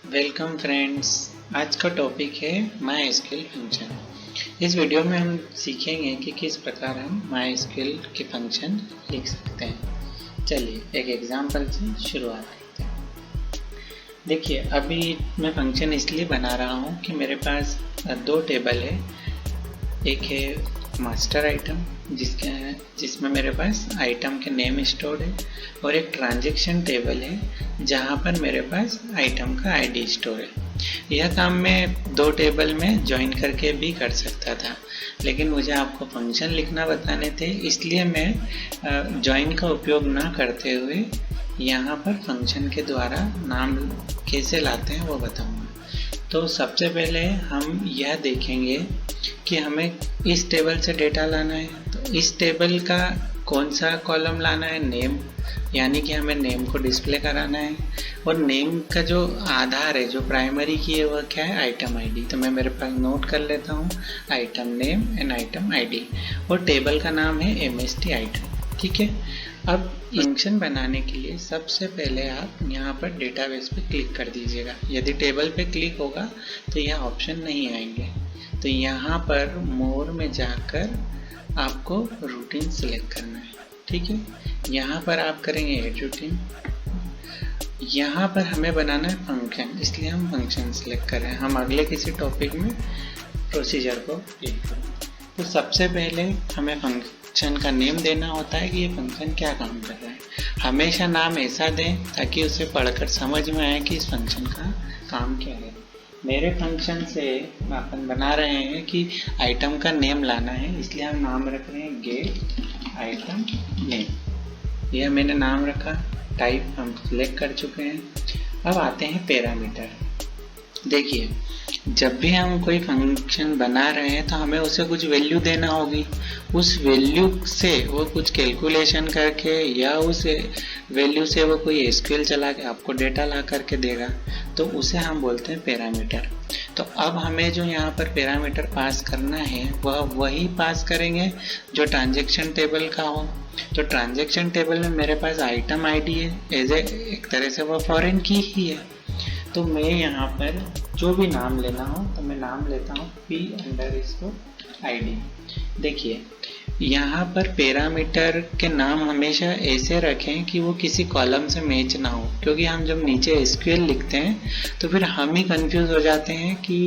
Welcome friends. आज का topic है माई एसक्यूएल फंक्शन। इस वीडियो में हम सीखेंगे कि किस प्रकार हम माई एसक्यूएल के फंक्शन लिख सकते हैं। चलिए एक एग्जांपल से शुरुआत करते हैं। देखिए अभी मैं फंक्शन इसलिए बना रहा हूँ कि मेरे पास दो टेबल है। एक है मास्टर आइटम जिसमें मेरे पास आइटम के नेम स्टोर्ड है और एक ट्रांजैक्शन टेबल है जहाँ पर मेरे पास आइटम का आईडी स्टोर है। यह काम मैं दो टेबल में ज्वाइन करके भी कर सकता था, लेकिन मुझे आपको फंक्शन लिखना बताने थे, इसलिए मैं ज्वाइन का उपयोग ना करते हुए यहाँ पर फंक्शन के द्वारा नाम कैसे लाते हैं वो बताऊँगा। तो सबसे पहले हम यह देखेंगे कि हमें इस टेबल से डेटा लाना है। तो इस टेबल का कौन सा कॉलम लाना है? नेम, यानी कि हमें नेम को डिस्प्ले कराना है। और नेम का जो आधार है, जो प्राइमरी की है, वह क्या है? Item ID. तो मैं मेरे पास नोट कर लेता हूँ item name and item ID, और टेबल का नाम है एमएसटी आइटम। ठीक है। अब फंक्शन बनाने के लिए सबसे पहले आप यहाँ पर डेटाबेस पे क्लिक कर दीजिएगा। यदि टेबल पे क्लिक होगा तो यह ऑप्शन नहीं आएंगे। तो यहाँ पर मोर में जाकर आपको रूटीन सेलेक्ट करना है। ठीक है। यहाँ पर आप करेंगे एड रूटीन। यहाँ पर हमें बनाना है फंक्शन, इसलिए हम फंक्शन सेलेक्ट कर रहे हैं। हम अगले किसी टॉपिक में प्रोसीजर को क्लिक करेंगे। तो सबसे पहले हमें फंक्शन का नेम देना होता है कि ये फंक्शन क्या काम कर रहा है। हमेशा नाम ऐसा दें ताकि उसे पढ़कर समझ में आए कि इस फंक्शन का काम क्या है। मेरे फंक्शन से अपन बना रहे हैं कि आइटम का नेम लाना है, इसलिए हम नाम रख रहे हैं गेट आइटम नेम। यह मैंने नाम रखा। टाइप हम सिलेक्ट कर चुके हैं। अब आते हैं पैरामीटर। देखिए जब भी हम कोई फंक्शन बना रहे हैं तो हमें उसे कुछ वैल्यू देना होगी। उस वैल्यू से वो कुछ कैलकुलेशन करके या उस वैल्यू से वो कोई एसक्यूएल चला के आपको डेटा ला करके देगा, तो उसे हम बोलते हैं पैरामीटर। तो अब हमें जो यहाँ पर पैरामीटर पास करना है वह वही पास करेंगे जो ट्रांजैक्शन टेबल का हो। तो ट्रांजैक्शन टेबल में मेरे पास आइटम आईडी है, एक तरह से वह फॉरेन की ही है। तो मैं यहाँ पर जो भी नाम लेना हो तो मैं नाम लेता हूँ p_id। देखिए यहाँ पर पैरामीटर के नाम हमेशा ऐसे रखें कि वो किसी कॉलम से मैच ना हो, क्योंकि हम जब नीचे एसक्यूएल लिखते हैं तो फिर हम ही कंफ्यूज हो जाते हैं कि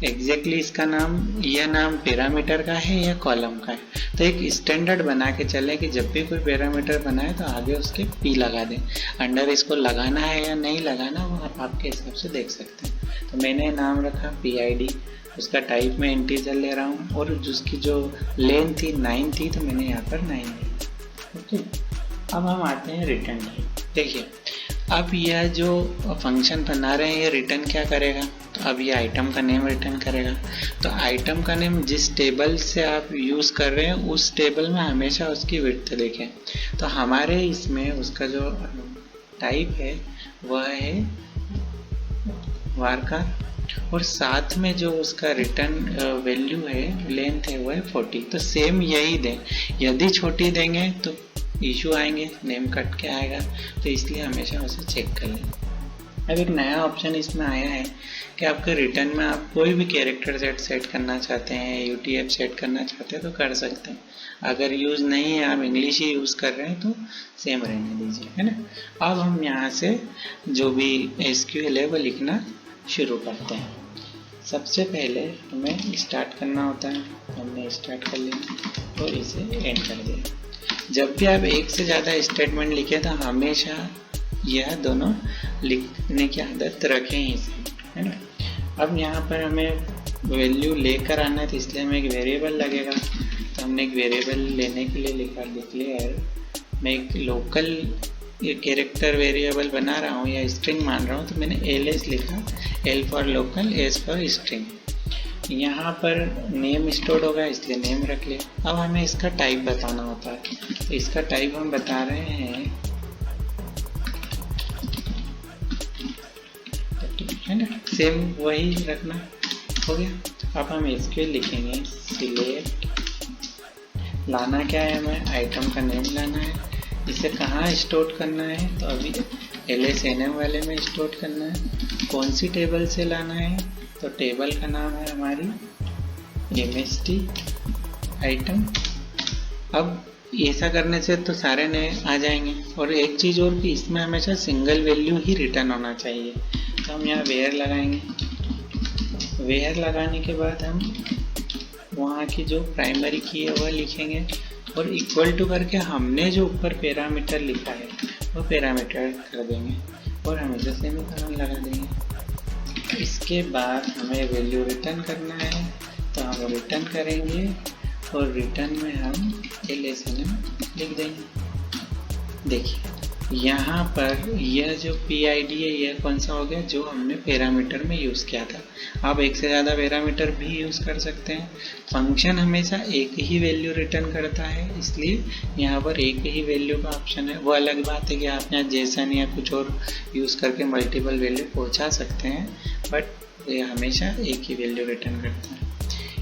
एग्जैक्टली इसका नाम, यह नाम पैरामीटर का है या कॉलम का है। तो एक स्टैंडर्ड बना के चले कि जब भी कोई पैरामीटर बनाए तो आगे उसके p लगा दें। अंडर इसको लगाना है या नहीं लगाना वो आप आपके हिसाब से देख सकते हैं। तो मैंने नाम रखा pid, उसका टाइप में इंटीजर ले रहा हूँ और उसकी जो लेंथ थी 9 थी, तो मैंने यहाँ पर 9 लिया। ओके। अब हम आते हैं रिटर्न टाइप। देखिए अब यह जो फंक्शन बना रहे हैं ये रिटर्न क्या करेगा? तो अब ये आइटम का नेम रिटर्न करेगा। तो आइटम का नेम जिस टेबल से आप यूज़ कर रहे हैं उस टेबल में हमेशा उसकी विड्थ देखें। तो हमारे इसमें उसका जो टाइप है वह है varchar, और साथ में जो उसका रिटर्न वैल्यू है, लेंथ है, वह है 40। तो सेम यही दें। यदि छोटी देंगे तो इशू आएंगे, नेम कट के आएगा, तो इसलिए हमेशा उसे चेक कर लें। अब एक नया ऑप्शन इसमें आया है कि आपके रिटर्न में आप कोई भी कैरेक्टर सेट करना चाहते हैं, यूटीएफ सेट करना चाहते हैं तो कर सकते हैं। अगर यूज़ नहीं है, आप इंग्लिश ही यूज़ कर रहे हैं तो सेम रहने दीजिए, है ना। अब हम यहाँ से जो भी एसक्यूएल है वो लिखना शुरू करते हैं। सबसे पहले हमें स्टार्ट करना होता है। हमने स्टार्ट कर लिया और इसे एंड कर दिया। जब भी आप एक से ज़्यादा स्टेटमेंट लिखे तो हमेशा यह दोनों लिखने की आदत रखें ही, है ना। अब यहाँ पर हमें वैल्यू लेकर आना है, तो इसलिए हमें एक वेरिएबल लगेगा। तो हमने एक वेरिएबल लेने के लिए लिखा डिक्लेयर। मैं एक लोकल कैरेक्टर वेरिएबल बना रहा हूँ या स्ट्रिंग मान रहा हूँ, तो मैंने ls लिखा, l for local, s for string. यहाँ पर नेम स्टोर होगा इसलिए नेम रख लिया। अब हमें इसका टाइप बताना होता है, तो इसका टाइप हम बता रहे हैं, है ना, सेम वही रखना। हो गया। अब हम एसक्यूएल लिखेंगे सिलेक्ट, लाना क्या है, हमें आइटम का नेम लाना है। इसे कहाँ स्टोर करना है? तो अभी LSNM वाले में स्टोर करना है। कौन सी टेबल से लाना है, तो टेबल का नाम है हमारी MST आइटम। अब ऐसा करने से तो सारे नए आ जाएंगे। और एक चीज़ और कि इसमें हमेशा सिंगल वैल्यू ही रिटर्न होना चाहिए। तो हम यहाँ वेयर लगाएंगे। वेयर लगाने के बाद हम वहाँ की जो प्राइमरी की है वह लिखेंगे और इक्वल टू करके हमने जो ऊपर पैरामीटर लिखा है वो पैरामीटर कर देंगे और हमेशा सेमीकोलन लगा देंगे। इसके बाद हमें वैल्यू रिटर्न करना है, तो हम रिटर्न करेंगे और रिटर्न में हम LSNM लिख देंगे। देखिए यहाँ पर यह जो PID है यह कौन सा हो गया, जो हमने पैरामीटर में यूज़ किया था। आप एक से ज़्यादा पैरामीटर भी यूज़ कर सकते हैं। फंक्शन हमेशा एक ही वैल्यू रिटर्न करता है, इसलिए यहाँ पर एक ही वैल्यू का ऑप्शन है। वो अलग बात है कि आप यहाँ JSON या कुछ और यूज़ करके मल्टीपल वैल्यू पहुँचा सकते हैं, बट ये हमेशा एक ही वैल्यू रिटर्न करता है।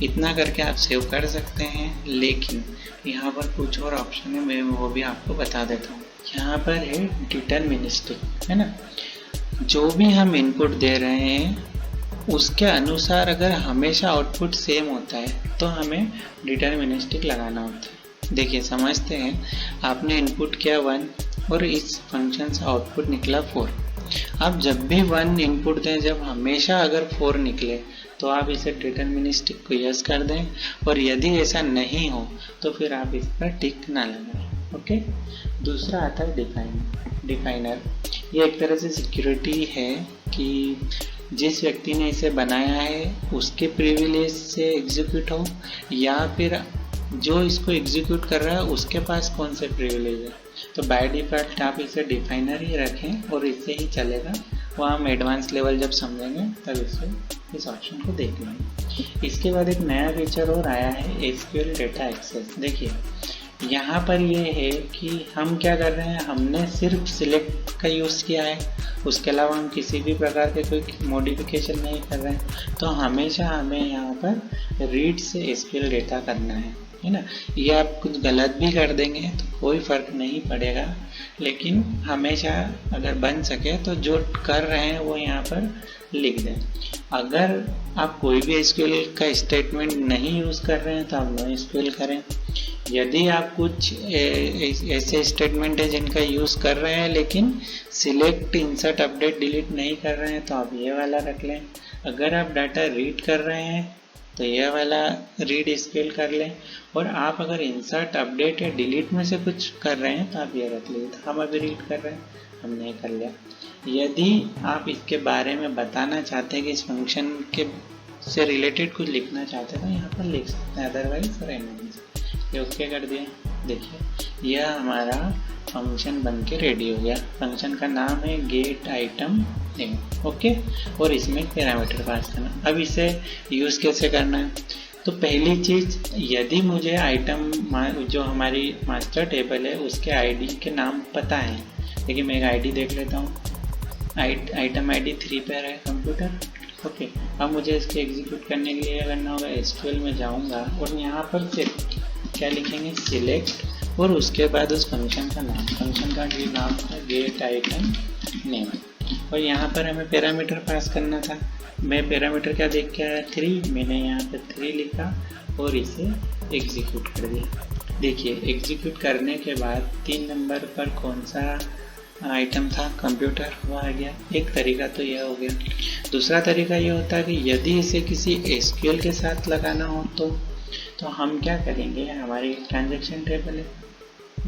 इतना करके आप सेव कर सकते हैं, लेकिन यहाँ पर कुछ और ऑप्शन है, मैं वो भी आपको बता देता हूँ। यहाँ पर है डिटरमिनिस्टिक, है ना। जो भी हम इनपुट दे रहे हैं उसके अनुसार अगर हमेशा आउटपुट सेम होता है तो हमें डिटरमिनिस्टिक लगाना होता है। देखिए समझते हैं, आपने इनपुट किया 1 और इस फंक्शन से आउटपुट निकला 4। आप जब भी 1 इनपुट दें, जब हमेशा अगर 4 निकले तो आप इसे डिटरमिनिस्टिक को यस कर दें, और यदि ऐसा नहीं हो तो फिर आप इस पर टिक ना लगाएं। ओके। दूसरा आता है डिफाइनर। ये एक तरह से सिक्योरिटी है कि जिस व्यक्ति ने इसे बनाया है उसके प्रिविलेज से एग्जीक्यूट हो, या फिर जो इसको एग्जीक्यूट कर रहा है उसके पास कौन से प्रिविलेज है। तो बाय डिफ़ॉल्ट आप इसे डिफाइनर ही रखें और इससे ही चलेगा। वो हम एडवांस लेवल जब समझेंगे तब इस ऑप्शन को देख लेंगे। इसके बाद एक नया फीचर और आया है SQL डेटा एक्सेस। देखिए यहाँ पर ये है कि हम क्या कर रहे हैं, हमने सिर्फ सिलेक्ट का यूज़ किया है, उसके अलावा हम किसी भी प्रकार के कोई मॉडिफिकेशन नहीं कर रहे हैं। तो हमेशा हमें यहाँ पर रीड से SQL डेटा करना है ना। ये आप कुछ गलत भी कर देंगे तो कोई फ़र्क नहीं पड़ेगा, लेकिन हमेशा अगर बन सके तो जो कर रहे हैं वो यहाँ पर लिख दें। अगर आप कोई भी SQL का स्टेटमेंट नहीं यूज़ कर रहे हैं तो आप नो SQL करें। यदि आप कुछ ऐसे स्टेटमेंट है जिनका यूज़ कर रहे हैं लेकिन सिलेक्ट, इंसर्ट, अपडेट, डिलीट नहीं कर रहे हैं तो आप ये वाला रख लें। अगर आप डाटा रीड कर रहे हैं तो यह वाला रीड SQL कर लें, और आप अगर इंसर्ट, अपडेट या डिलीट में से कुछ कर रहे हैं तो आप ये रख लीजिए। हम अभी रीड कर रहे हैं, हमने कर लिया। यदि आप इसके बारे में बताना चाहते हैं कि इस फंक्शन के से रिलेटेड कुछ लिखना चाहते हैं तो यहाँ पर लिख सकते हैं, अदरवाइज रहने दीजिए। ये ओके कर दिया। देखिए यह हमारा फंक्शन बन के रेडी हो गया। फंक्शन का नाम है गेट आइटम नेम। ओके, और इसमें पैरामीटर पास करना। अब इसे यूज़ कैसे करना है, तो पहली चीज़, यदि मुझे आइटम जो हमारी मास्टर टेबल है उसके आईडी के नाम पता है, देखिए मैं एक आईडी देख लेता हूँ। आइटम आईडी 3 पर है कंप्यूटर। ओके, अब मुझे इसके एग्जीक्यूट करने के लिए क्या करना होगा, SQL में जाऊँगा और यहाँ पर सिर्फ क्या लिखेंगे, सिलेक्ट, और उसके बाद उस फंक्शन का नाम, फंक्शन का जो नाम था गेट आइटम नेम, और यहाँ पर हमें पैरामीटर पास करना था। मैं पैरामीटर क्या देख के आया, 3, मैंने यहाँ पर 3 लिखा और इसे एग्जीक्यूट कर दिया। देखिए एग्जीक्यूट करने के बाद 3 नंबर पर कौन सा आइटम था, कंप्यूटर, वो आ गया। एक तरीका तो यह हो गया। दूसरा तरीका ये होता है कि यदि इसे किसी SQL के साथ लगाना हो तो हम क्या करेंगे, हमारी ट्रांजैक्शन टेबल है।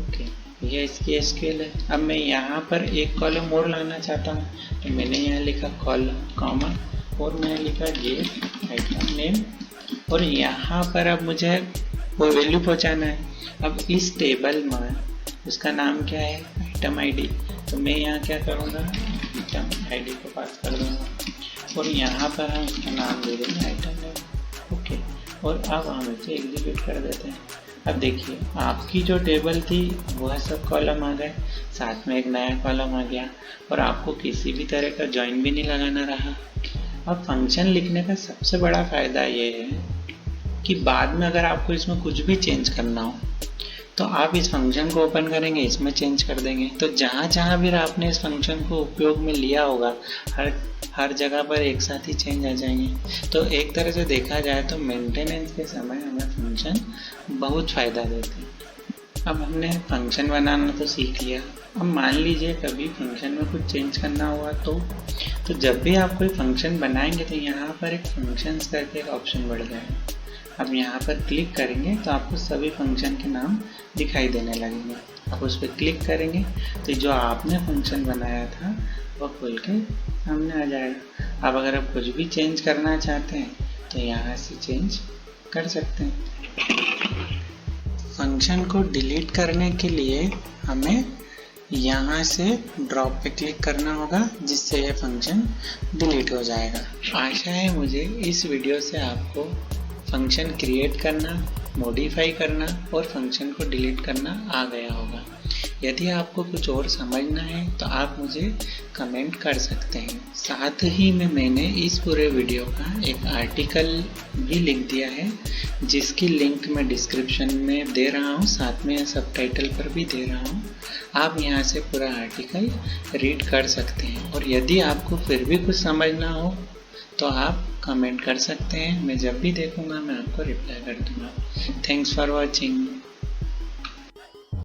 ओके, ये इसकी SQL है। अब मैं यहाँ पर एक कॉलम और लाना चाहता हूँ, तो मैंने यहाँ लिखा कॉलम, कॉमा, और मैंने लिखा गेट आइटम नेम, और यहाँ पर अब मुझे वो वैल्यू पहुँचाना है। अब इस टेबल में उसका नाम क्या है, आइटम आईडी, तो मैं यहाँ क्या करूँगा, आइटम आईडी को पास कर दूँगा, और यहाँ पर हम उसका नाम दे देंगे आइटम नेम। ओके, और अब हम इसे एग्जीक्यूट कर देते हैं। अब देखिए आपकी जो टेबल थी वह सब कॉलम आ गए, साथ में एक नया कॉलम आ गया, और आपको किसी भी तरह का जॉइन भी नहीं लगाना रहा। अब फंक्शन लिखने का सबसे बड़ा फ़ायदा ये है कि बाद में अगर आपको इसमें कुछ भी चेंज करना हो तो आप इस फंक्शन को ओपन करेंगे, इसमें चेंज कर देंगे। तो जहाँ जहाँ भी आपने इस फंक्शन को उपयोग में लिया होगा हर जगह पर एक साथ ही चेंज आ जाएंगे। तो एक तरह से देखा जाए तो मेंटेनेंस के समय हमें फंक्शन बहुत फ़ायदा देते हैं। अब हमने फंक्शन बनाना तो सीख लिया। अब मान लीजिए कभी फंक्शन में कुछ चेंज करना हुआ तो जब भी आप कोई फंक्शन बनाएंगे तो यहाँ पर एक फंक्शंस करके एक ऑप्शन बढ़ जाएगा। अब यहाँ पर क्लिक करेंगे तो आपको सभी फंक्शन के नाम दिखाई देने लगेंगे। आप उस पर क्लिक करेंगे तो जो आपने फंक्शन बनाया था वह खुल के सामने आ जाएगा। अब अगर आप कुछ भी चेंज करना चाहते हैं तो यहाँ से चेंज कर सकते हैं। फंक्शन को डिलीट करने के लिए हमें यहाँ से ड्रॉप पे क्लिक करना होगा, जिससे यह फंक्शन डिलीट हो जाएगा। आशा है मुझे इस वीडियो से आपको फंक्शन क्रिएट करना, मॉडिफाई करना और फंक्शन को डिलीट करना आ गया होगा। यदि आपको कुछ और समझना है तो आप मुझे कमेंट कर सकते हैं। साथ ही में मैंने इस पूरे वीडियो का एक आर्टिकल भी लिख दिया है, जिसकी लिंक मैं डिस्क्रिप्शन में दे रहा हूँ, साथ में सबटाइटल पर भी दे रहा हूँ। आप यहाँ से पूरा आर्टिकल रीड कर सकते हैं और यदि आपको फिर भी कुछ समझना हो तो आप कमेंट कर सकते हैं। मैं जब भी देखूँगा मैं आपको रिप्लाई कर दूँगा। Thanks for watching.